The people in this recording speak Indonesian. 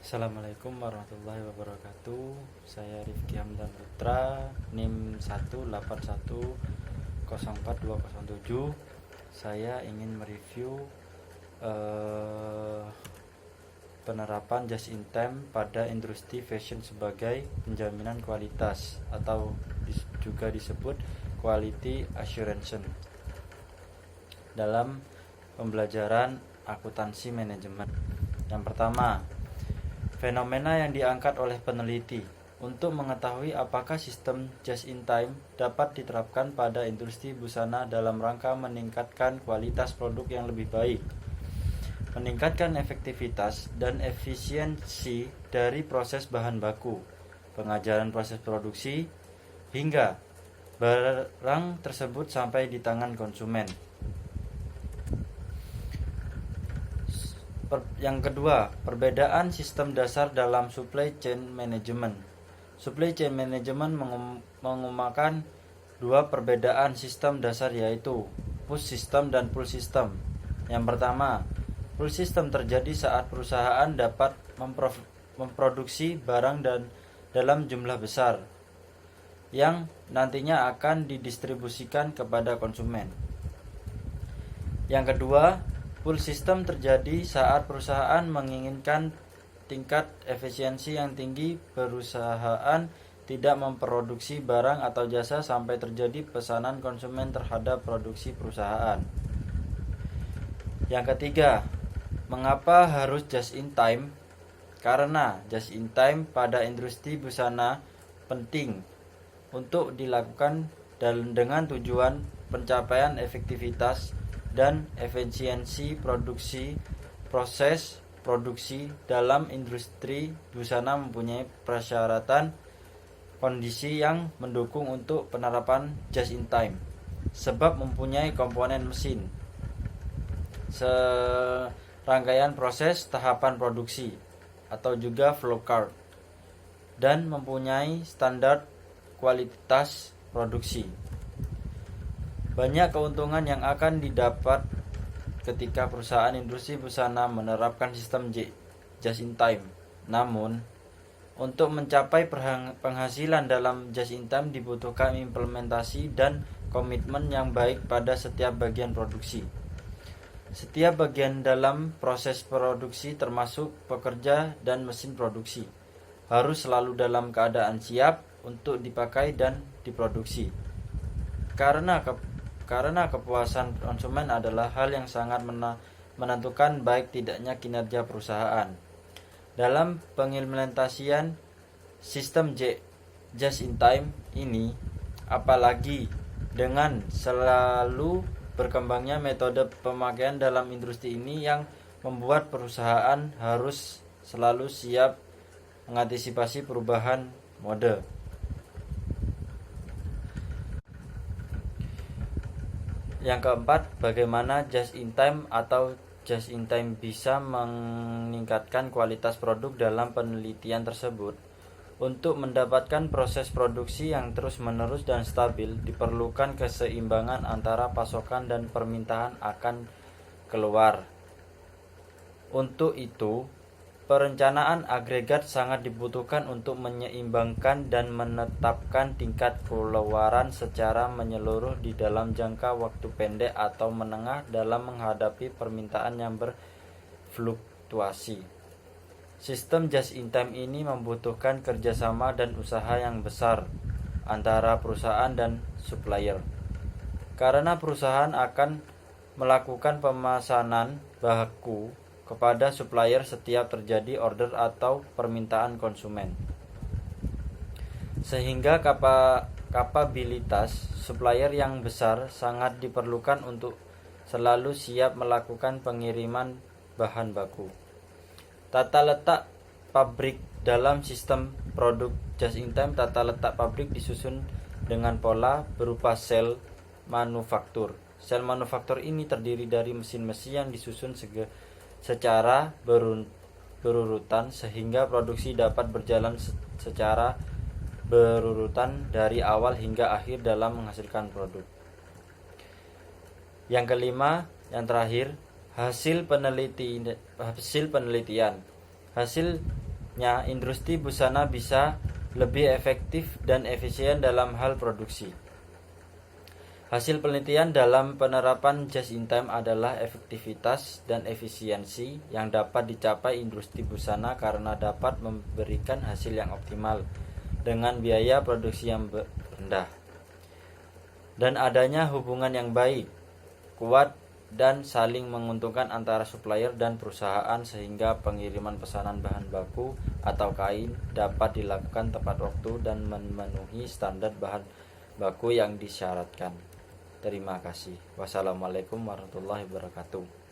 Assalamualaikum warahmatullahi wabarakatuh. Saya Rifki Hamdan Putra, NIM 181804207. Saya ingin mereview penerapan just in time pada industri fashion sebagai penjaminan kualitas atau juga disebut quality assurance dalam pembelajaran akuntansi manajemen. Yang pertama, fenomena yang diangkat oleh peneliti untuk mengetahui apakah sistem just in time dapat diterapkan pada industri busana dalam rangka meningkatkan kualitas produk yang lebih baik, meningkatkan efektivitas dan efisiensi dari proses bahan baku, pengajaran proses produksi, hingga barang tersebut sampai di tangan konsumen. Yang kedua, perbedaan sistem dasar dalam supply chain management. Supply chain management mengumumkan dua perbedaan sistem dasar, yaitu push system dan pull system. Yang pertama, pull system terjadi saat perusahaan dapat memproduksi barang dan dalam jumlah besar yang nantinya akan didistribusikan kepada konsumen. Yang kedua, pull system terjadi saat perusahaan menginginkan tingkat efisiensi yang tinggi. Perusahaan tidak memproduksi barang atau jasa sampai terjadi pesanan konsumen terhadap produksi perusahaan. Yang ketiga, mengapa harus just in time? Karena just in time pada industri busana penting untuk dilakukan dengan tujuan pencapaian efektivitas dan efisiensi produksi. Proses produksi dalam industri busana mempunyai persyaratan kondisi yang mendukung untuk penerapan just in time, sebab mempunyai komponen mesin, serangkaian proses tahapan produksi atau juga flow chart, dan mempunyai standar kualitas produksi. Banyak keuntungan yang akan didapat ketika perusahaan industri busana menerapkan sistem just in time. Namun, untuk mencapai penghasilan dalam just in time dibutuhkan implementasi dan komitmen yang baik pada setiap bagian produksi. Setiap bagian dalam proses produksi termasuk pekerja dan mesin produksi harus selalu dalam keadaan siap untuk dipakai dan diproduksi. Karena kepuasan konsumen adalah hal yang sangat menentukan baik tidaknya kinerja perusahaan. Dalam pengimplementasian sistem just in time ini, apalagi dengan selalu berkembangnya metode pemakaian dalam industri ini yang membuat perusahaan harus selalu siap mengantisipasi perubahan mode. Yang keempat, bagaimana just in time atau just in time bisa meningkatkan kualitas produk dalam penelitian tersebut. Untuk mendapatkan proses produksi yang terus-menerus dan stabil, diperlukan keseimbangan antara pasokan dan permintaan akan keluar. Untuk itu, perencanaan agregat sangat dibutuhkan untuk menyeimbangkan dan menetapkan tingkat keluaran secara menyeluruh di dalam jangka waktu pendek atau menengah dalam menghadapi permintaan yang berfluktuasi. Sistem just in time ini membutuhkan kerjasama dan usaha yang besar antara perusahaan dan supplier, karena perusahaan akan melakukan pemesanan baku kepada supplier setiap terjadi order atau permintaan konsumen, sehingga kapabilitas supplier yang besar sangat diperlukan untuk selalu siap melakukan pengiriman bahan baku. Tata letak pabrik dalam sistem produk just in time. Tata letak pabrik disusun dengan pola berupa sel manufaktur. Sel manufaktur ini terdiri dari mesin-mesin yang disusun secara berurutan sehingga produksi dapat berjalan secara berurutan dari awal hingga akhir dalam menghasilkan produk. Yang kelima, yang terakhir, hasil penelitian. Hasil industri busana bisa lebih efektif dan efisien dalam hal produksi. Hasil penelitian dalam penerapan just in time adalah efektivitas dan efisiensi yang dapat dicapai industri busana karena dapat memberikan hasil yang optimal dengan biaya produksi yang rendah dan adanya hubungan yang baik, kuat, dan saling menguntungkan antara supplier dan perusahaan sehingga pengiriman pesanan bahan baku atau kain dapat dilakukan tepat waktu dan memenuhi standar bahan baku yang disyaratkan. Terima kasih. Wassalamualaikum warahmatullahi wabarakatuh.